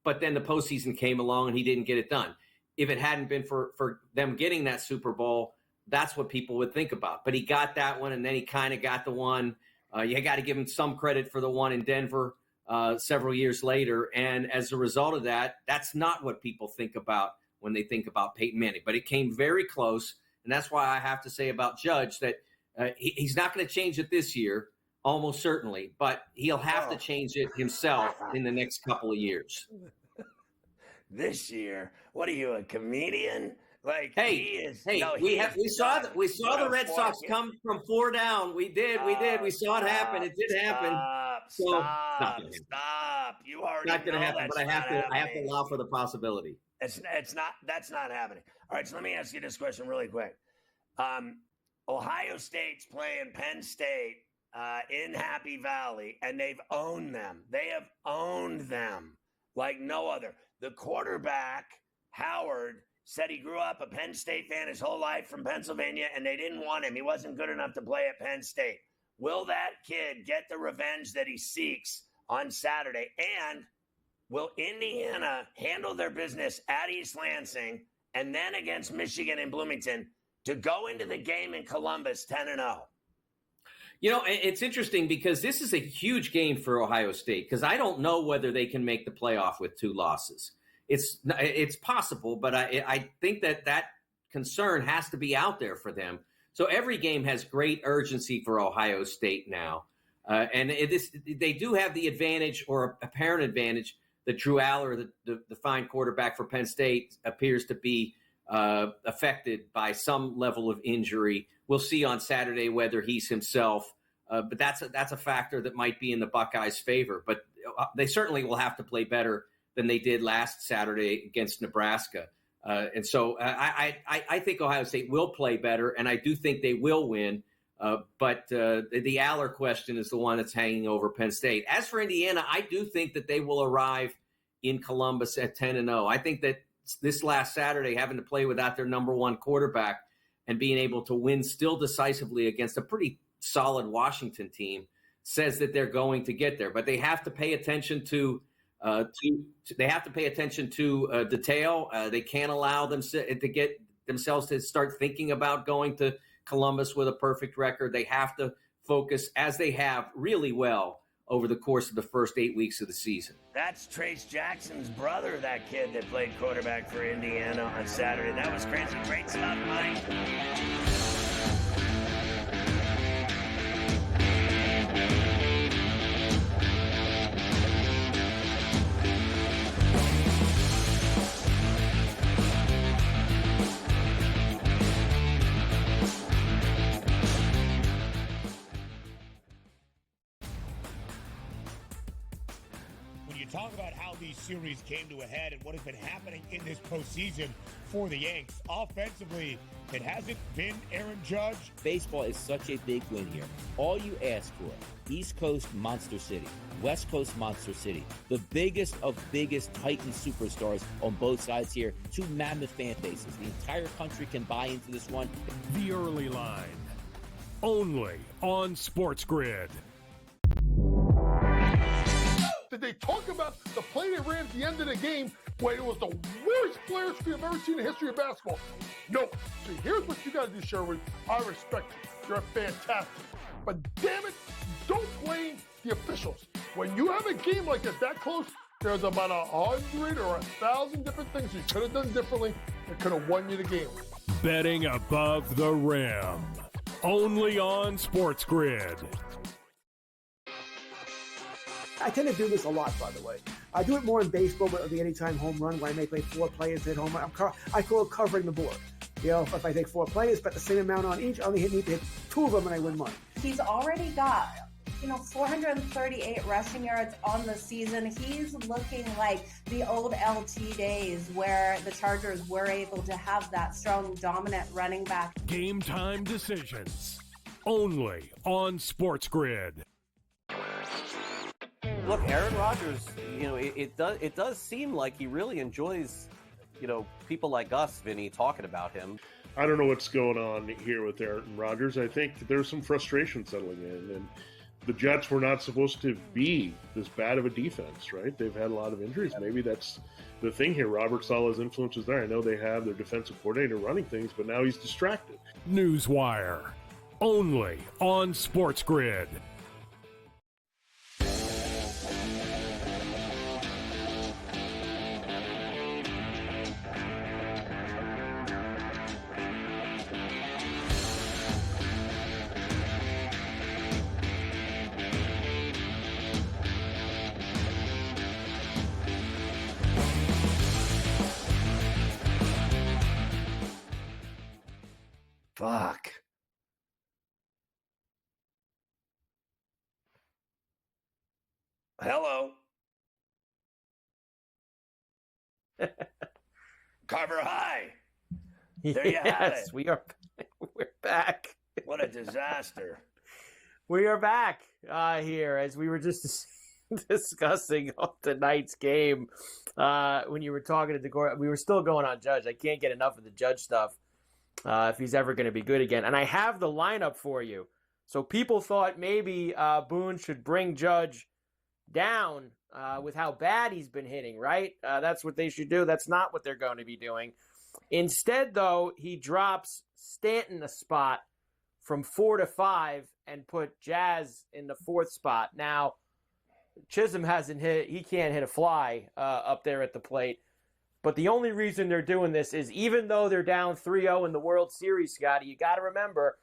But then the postseason came along and he didn't get it done. If it hadn't been for them getting that Super Bowl, that's what people would think about. But he got that one, and then he kind of got the one. You got to give him some credit for the one in Denver several years later. And as a result of that, that's not what people think about when they think about Peyton Manning. But it came very close, and that's why I have to say about Judge that he's not going to change it this year, almost certainly, but he'll have to change it himself in the next couple of years. This year? What are you, a comedian? Like, we saw the Red Sox come from 4 down. We did. We saw it happen. It did happen. Stop. You already not going to happen, but I have to allow for the possibility. That's not happening. All right, so let me ask you this question really quick. Ohio State's playing Penn State in Happy Valley, and they've owned them. They have owned them like no other. The quarterback, Howard, said he grew up a Penn State fan his whole life from Pennsylvania, and they didn't want him. He wasn't good enough to play at Penn State. Will that kid get the revenge that he seeks on Saturday? And will Indiana handle their business at East Lansing and then against Michigan and Bloomington to go into the game in Columbus 10-0? You know, it's interesting because this is a huge game for Ohio State, because I don't know whether they can make the playoff with 2 losses. It's possible, but I think that concern has to be out there for them. So every game has great urgency for Ohio State now. And they do have the advantage, or apparent advantage, that Drew Aller, the fine quarterback for Penn State, appears to be affected by some level of injury. We'll see on Saturday whether he's himself, but that's a factor that might be in the Buckeyes' favor. But they certainly will have to play better than they did last Saturday against Nebraska. And so I think Ohio State will play better, and I do think they will win. But the Aller question is the one that's hanging over Penn State. As for Indiana, I do think that they will arrive in Columbus at 10-0. I think that this last Saturday, having to play without their number 1 quarterback and being able to win still decisively against a pretty solid Washington team says that they're going to get there. But they have to pay attention to detail. They can't allow them to get themselves to start thinking about going to Columbus with a perfect record. They have to focus, as they have really well over the course of the first 8 weeks of the season. That's Trace Jackson's brother, that kid that played quarterback for Indiana on Saturday. That was crazy. Great stuff, Mike. you talk about how these series came to a head and what has been happening in this postseason for the Yanks. Offensively, it hasn't been Aaron Judge. Baseball is such a big win here. All you ask for, East Coast Monster City, West Coast Monster City, the biggest of biggest Titan superstars on both sides here, two mammoth fan bases. The entire country can buy into this one. The Early Line, only on SportsGrid. Did they talk about the play they ran at the end of the game when it was the worst player screen I've ever seen in the history of basketball? No. See, here's what you got to do, Sherwood. I respect you. You're fantastic. But damn it, don't blame the officials. When you have a game like that close, there's about 100 or 1,000 different things you could have done differently that could have won you the game. Betting above the rim, only on SportsGrid. I tend to do this a lot, by the way. I do it more in baseball with the anytime home run, where I may play 4 players hit home run. I call it covering the board. You know, if I take 4 players, bet the same amount on each, I only need to hit 2 of them and I win money. He's already got 438 rushing yards on the season. He's looking like the old LT days where the Chargers were able to have that strong, dominant running back. Game time decisions, only on SportsGrid. Look, Aaron Rodgers, it does seem like he really enjoys, people like us, Vinny, talking about him. I don't know what's going on here with Aaron Rodgers. I think there's some frustration settling in, and the Jets were not supposed to be this bad of a defense, right? They've had a lot of injuries. Maybe that's the thing here. Robert Saleh's influence is there. I know they have their defensive coordinator running things, but now he's distracted. Newswire, only on SportsGrid. Fuck. Hello. Carver High. There you have it. We're back. What a disaster. We are back here, as we were just discussing tonight's game. When you were talking to DeCourcy, we were still going on Judge. I can't get enough of the Judge stuff. If he's ever going to be good again. And I have the lineup for you. So people thought maybe Boone should bring Judge down with how bad he's been hitting, right? That's what they should do. That's not what they're going to be doing. Instead, though, he drops Stanton a spot from 4 to 5 and put Jazz in the 4th spot. Now, Chisholm hasn't hit. He can't hit a fly up there at the plate. But the only reason they're doing this is even though they're down 3-0 in the World Series, Scotty, you got to remember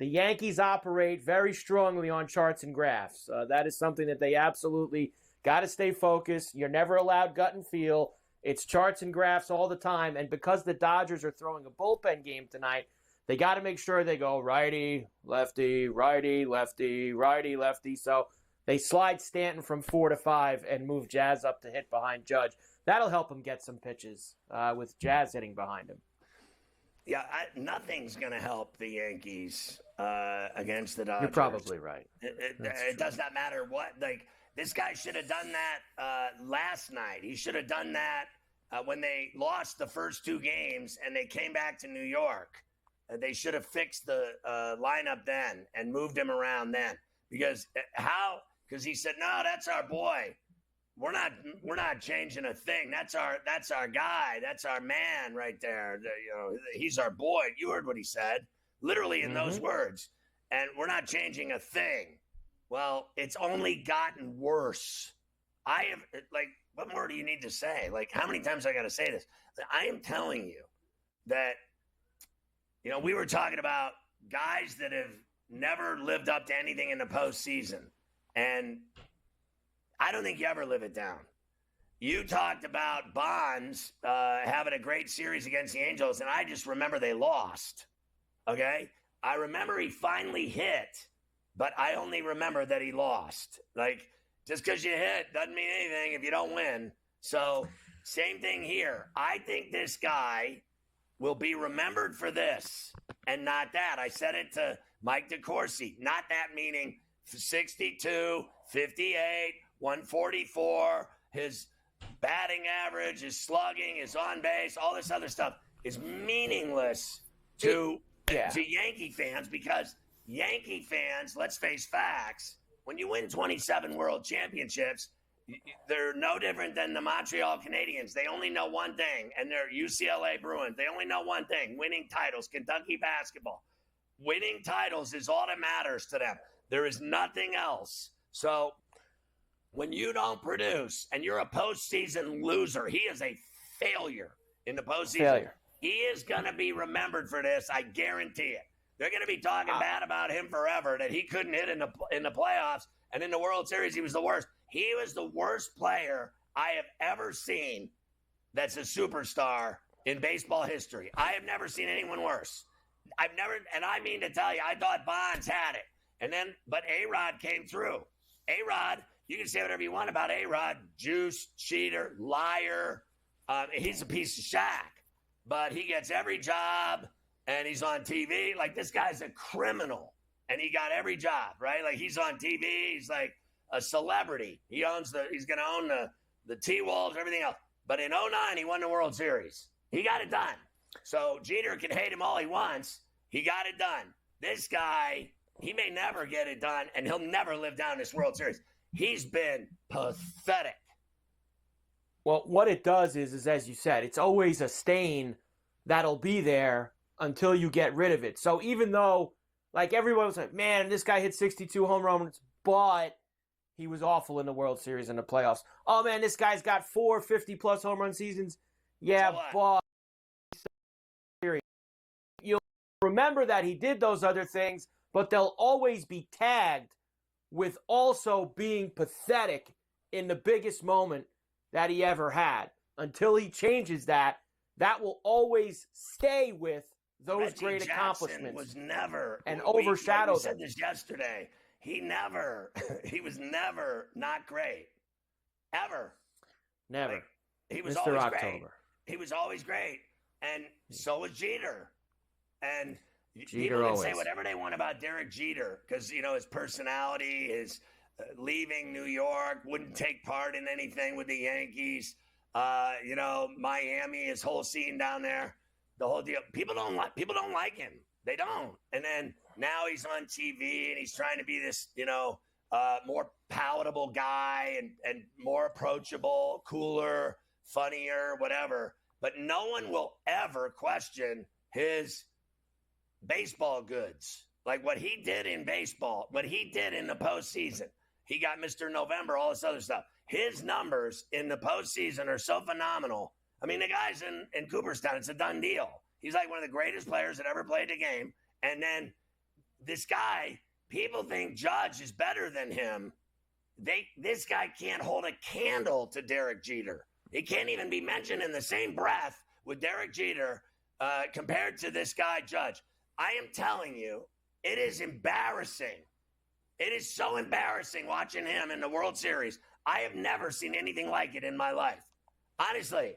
the Yankees operate very strongly on charts and graphs. That is something that they absolutely got to stay focused. You're never allowed gut and feel. It's charts and graphs all the time. And because the Dodgers are throwing a bullpen game tonight, they got to make sure they go righty, lefty, righty, lefty, righty, lefty. So they slide Stanton from 4 to 5 and move Jazz up to hit behind Judge. That'll help him get some pitches with Jazz hitting behind him. Yeah, nothing's going to help the Yankees against the Dodgers. You're probably right. It does not matter what. Like, this guy should have done that last night. He should have done that when they lost the first 2 games and they came back to New York. They should have fixed the lineup then and moved him around then. Because he said, no, that's our boy. We're not changing a thing. That's our guy. That's our man right there. He's our boy. You heard what he said, literally in those words. And we're not changing a thing. Well, it's only gotten worse. What more do you need to say? Like, how many times I got to say this? I am telling you that, we were talking about guys that have never lived up to anything in the postseason, and I don't think you ever live it down. You talked about Bonds having a great series against the Angels, and I just remember they lost, okay? I remember he finally hit, but I only remember that he lost. Like, Just because you hit doesn't mean anything if you don't win. So, same thing here. I think this guy will be remembered for this and not that. I said it to Mike DeCourcy. Not that meaning 62, 58, 144, his batting average, his slugging, his on base, all this other stuff is meaningless to Yankee fans because Yankee fans, let's face facts, when you win 27 world championships, they're no different than the Montreal Canadiens. They only know one thing, and they're UCLA Bruins. They only know one thing, winning titles, Kentucky basketball. Winning titles is all that matters to them. There is nothing else. So when you don't produce and you're a postseason loser, he is a failure in the postseason. Failure. He is going to be remembered for this. I guarantee it. They're going to be talking bad about him forever, that he couldn't hit in the playoffs, and in the World Series he was the worst. He was the worst player I have ever seen that's a superstar in baseball history. I have never seen anyone worse. I've never, and I mean to tell you, I thought Bonds had it. But A-Rod came through. A-Rod, you can say whatever you want about A-Rod, juice, cheater, liar. He's a piece of shack, but he gets every job and he's on TV. Like, this guy's a criminal and he got every job, right? Like, he's on TV. He's like a celebrity. He's going to own the T-Wolves, everything else. But in 2009, he won the World Series. He got it done. So Jeter can hate him all he wants. He got it done. This guy, he may never get it done, and he'll never live down this World Series. He's been pathetic. Well, what it does is as you said, it's always a stain that'll be there until you get rid of it. So even though, like, everyone was like, man, this guy hit 62 home runs, but he was awful in the World Series and the playoffs. Oh, man, this guy's got 4 50-plus home run seasons. Yeah, but you'll remember that he did those other things, but they'll always be tagged with also being pathetic in the biggest moment that he ever had. Until he changes that, that will always stay with those Reggie great Jackson accomplishments was never and overshadow we said them. this yesterday. He was never not great. Ever. Never. Like, he was Mr. always October. great. He was always great. And so was Jeter. And Jeter people can always. say whatever they want about Derek Jeter because, his personality, his leaving New York, wouldn't take part in anything with the Yankees. Miami, his whole scene down there, the whole deal. People don't like him. They don't. And then now he's on TV and he's trying to be this, more palatable guy and more approachable, cooler, funnier, whatever. But no one will ever question his baseball goods. Like what he did in baseball, what he did in the postseason. He got Mr. November, all this other stuff. His numbers in the postseason are so phenomenal. I mean, the guy's in Cooperstown. It's a done deal. He's like one of the greatest players that ever played the game. And then this guy, people think Judge is better than him. This guy can't hold a candle to Derek Jeter. He can't even be mentioned in the same breath with Derek Jeter compared to this guy, Judge. I am telling you, it is embarrassing. It is so embarrassing watching him in the World Series. I have never seen anything like it in my life. Honestly,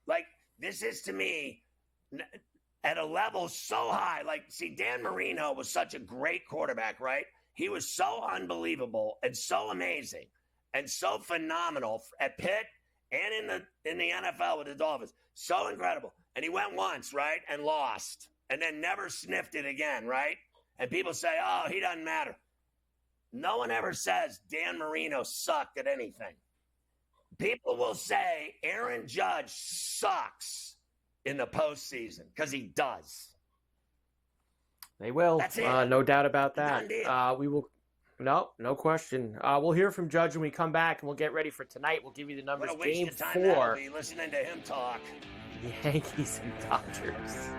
like, this is to me at a level so high. Like, see, Dan Marino was such a great quarterback, right? He was so unbelievable and so amazing and so phenomenal at Pitt and in the NFL with the Dolphins. So incredible. And he went once, right, and lost, and then never sniffed it again, right? And people say, oh, he doesn't matter. No one ever says Dan Marino sucked at anything. People will say Aaron Judge sucks in the postseason because he does. They will. That's it. No doubt about Done that. deal. We will. No question. We'll hear from Judge when we come back, and we'll get ready for tonight. We'll give you the numbers. What a waste Game of time that'll 4, be listening to him talk. Yankees and Dodgers.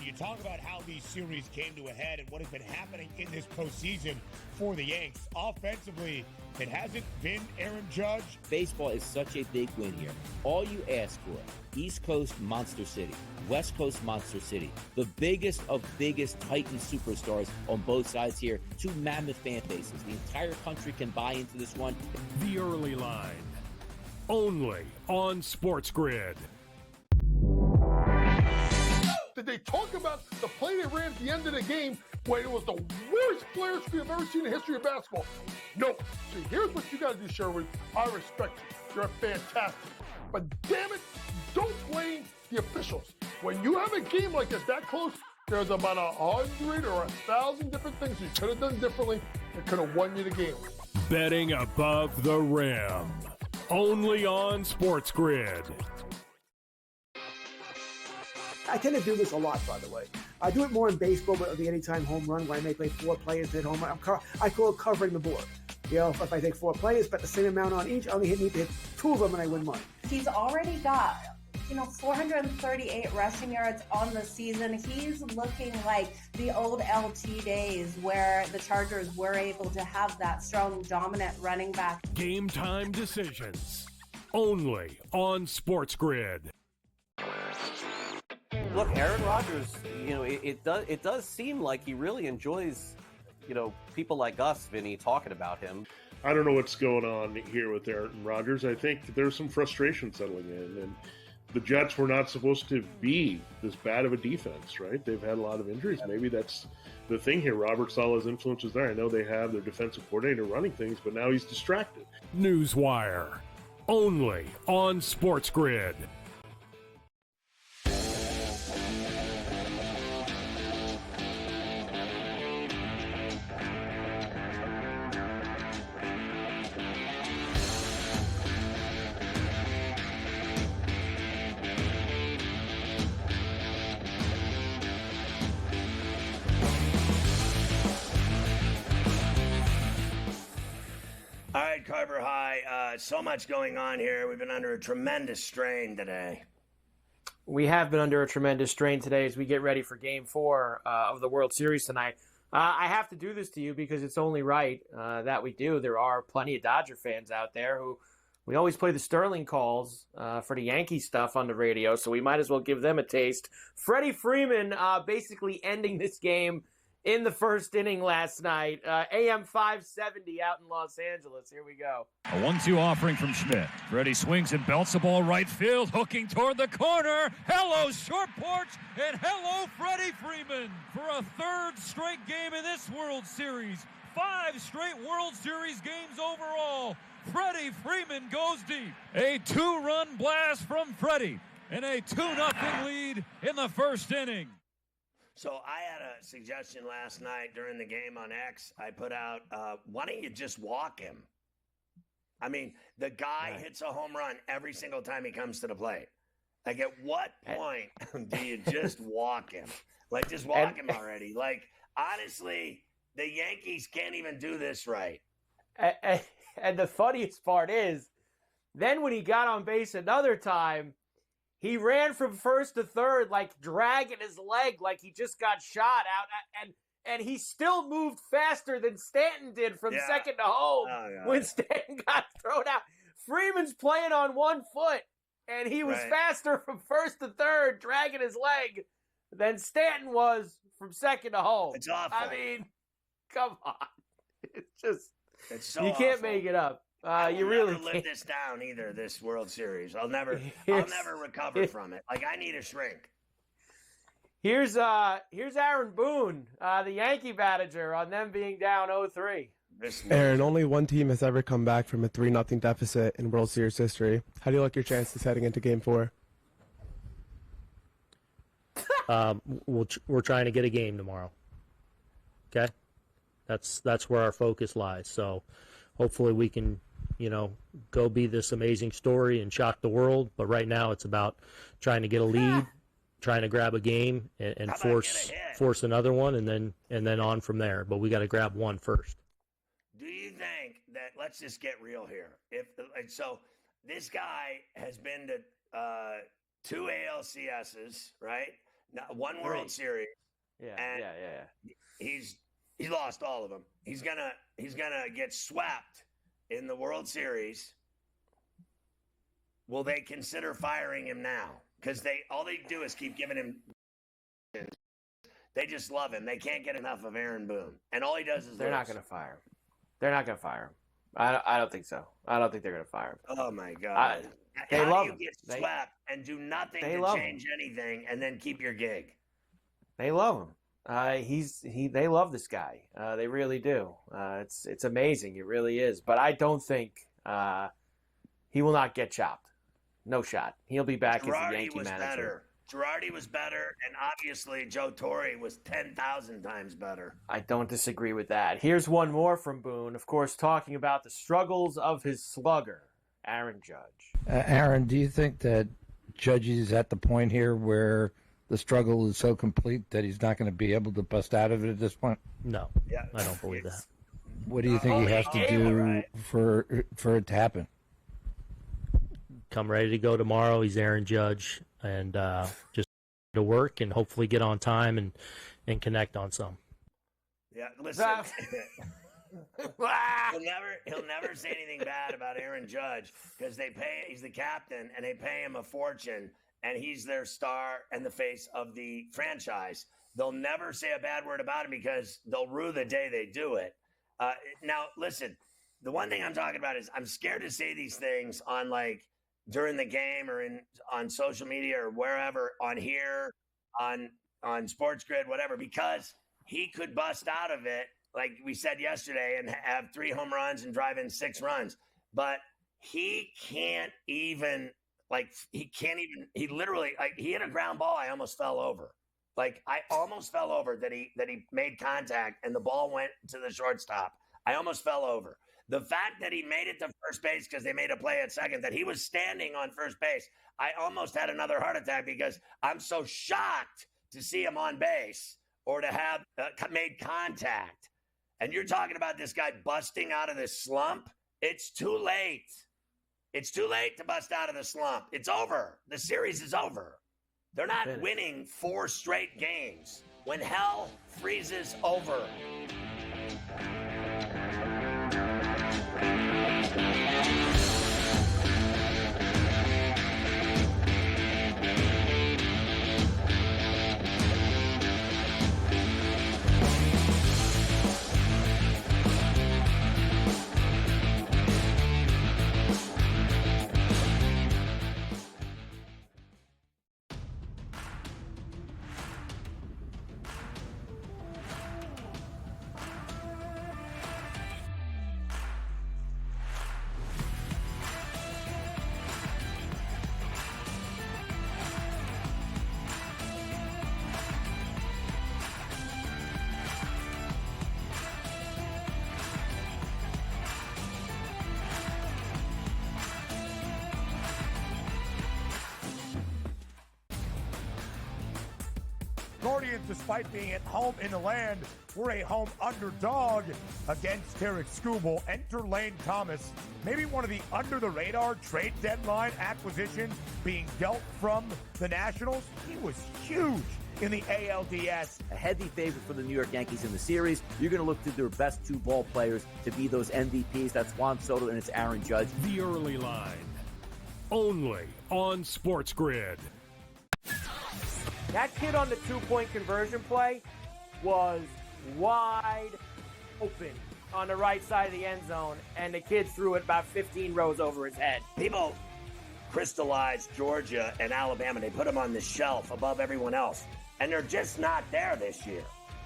you talk about how these series came to a head and what has been happening in this postseason for the Yanks. Offensively, it hasn't been Aaron Judge. Baseball is such a big win here. All you ask for, East Coast Monster City, West Coast Monster City, the biggest of biggest Titan superstars on both sides here, two mammoth fan bases. The entire country can buy into this one. The Early Line, only on SportsGrid. Did they talk about the play they ran at the end of the game when it was the worst player screen I've ever seen in the history of basketball? No. See, here's what you got to do, Sherwood. I respect you. You're fantastic. But damn it, don't blame the officials. When you have a game like this that close, there's about 100 or 1,000 different things you could have done differently that could have won you the game. Betting above the rim, only on SportsGrid. I tend to do this a lot, by the way. I do it more in baseball, but the anytime home run, where I may play 4 players hit home run. I call it covering the board. You know, if I take 4 players, bet the same amount on each, I only need to hit 2 of them and I win money. He's already got 438 rushing yards on the season. He's looking like the old LT days where the Chargers were able to have that strong, dominant running back. Game time decisions, only on SportsGrid. Look, Aaron Rodgers, it does seem like he really enjoys, people like us, Vinny, talking about him. I don't know what's going on here with Aaron Rodgers. I think there's some frustration settling in, and the Jets were not supposed to be this bad of a defense, right? They've had a lot of injuries. Maybe that's the thing here. Robert Saleh's influence is there. I know they have their defensive coordinator running things, but now he's distracted. Newswire, only on SportsGrid. All right, Carver High. So much going on here. We've been under a tremendous strain today. We have been under a tremendous strain today as we get ready for Game 4 of the World Series tonight. I have to do this to you because it's only right that we do. There are plenty of Dodger fans out there who we always play the Sterling calls for the Yankee stuff on the radio, so we might as well give them a taste. Freddie Freeman basically ending this game in the first inning last night. AM 570 out in Los Angeles. Here we go. A 1-2 offering from Schmidt. Freddie swings and belts the ball right field, hooking toward the corner. Hello, short porch, and hello, Freddie Freeman. For a third straight game in this World Series. 5 straight World Series games overall. Freddie Freeman goes deep. A 2-run blast from Freddie, and a 2-0 lead in the first inning. So I had a suggestion last night during the game on X. I put out, why don't you just walk him? I mean, the guy hits a home run every single time he comes to the plate. Like, at what point do you just walk him? Like, just walk him already. Like, honestly, the Yankees can't even do this right. And the funniest part is, then when he got on base another time, he ran from first to third, like dragging his leg like he just got shot out. And he still moved faster than Stanton did from second to home when Stanton got thrown out. Freeman's playing on 1 foot, and he was faster from first to third, dragging his leg, than Stanton was from second to home. It's awful. I mean, come on. It's so you can't awful. make it up. I you will really never live can't. this down either, this World Series. I'll never recover from it. Like, I need a shrink. Here's Aaron Boone, the Yankee manager, on them being down 0-3. Aaron, only one team has ever come back from a 3-0 deficit in World Series history. How do you like your chances heading into Game 4? We're trying to get a game tomorrow. Okay, that's where our focus lies. So hopefully we can, go be this amazing story and shock the world. But right now it's about trying to get a lead, trying to grab a game and force another one, and then on from there. But we got to grab one first. Do you think that, let's just get real here. So this guy has been to 2 ALCSs, right? One World Series. Yeah, and He lost all of them. He's gonna get swept in the World Series. Will they consider firing him now? Because all they do is keep giving him. They just love him. They can't get enough of Aaron Boone, and all he does is. They're not going to fire him. They're not going to fire him. I don't think so. I don't think they're going to fire him. Oh my God! They How love do you him. get swept and do nothing to change anything, and then keep your gig? They love him. They love this guy. They really do. It's amazing. It really is. But I don't think he will not get chopped. No shot. He'll be back as the Yankee manager. Girardi was better, and obviously Joe Torre was 10,000 times better. I don't disagree with that. Here's one more from Boone, of course, talking about the struggles of his slugger, Aaron Judge. Aaron, do you think that Judge is at the point here where the struggle is so complete that he's not going to be able to bust out of it at this point? No, I don't believe that. What do you think he has to do for it to happen? Come ready to go tomorrow. He's Aaron Judge, and just to work and hopefully get on time and connect on some. Yeah, listen. he'll never say anything bad about Aaron Judge because he's the captain and they pay him a fortune and he's their star and the face of the franchise. They'll never say a bad word about him because they'll rue the day they do it. Now, listen, the one thing I'm talking about is I'm scared to say these things on during the game or on social media or wherever, on here, on SportsGrid, whatever, because he could bust out of it, like we said yesterday, and have 3 home runs and drive in 6 runs. But he can't even, he literally, he hit a ground ball. I almost fell over. I almost fell over that he made contact and the ball went to the shortstop. I almost fell over. The fact that he made it to first base because they made a play at second, that he was standing on first base, I almost had another heart attack because I'm so shocked to see him on base or to have made contact. And you're talking about this guy busting out of this slump? It's too late. It's too late to bust out of the slump. It's over. The series is over. They're not winning 4 straight games. When hell freezes over. Guardians, despite being at home in the land, were a home underdog against Tarek Skubal. Enter Lane Thomas, maybe one of the under-the-radar trade deadline acquisitions being dealt from the Nationals. He was huge in the ALDS. A heavy favorite for the New York Yankees in the series. You're going to look to their best 2 ball players to be those MVPs. That's Juan Soto and it's Aaron Judge. The Early Line, only on SportsGrid. That kid on the 2-point conversion play was wide open on the right side of the end zone, and the kid threw it about 15 rows over his head. People crystallized Georgia and Alabama. They put them on the shelf above everyone else, and they're just not there this year.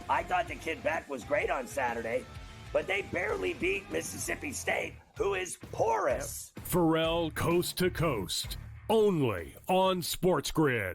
I thought the kid Beck was great on Saturday, but they barely beat Mississippi State, who is porous. Ferrall coast to coast, only on SportsGrid.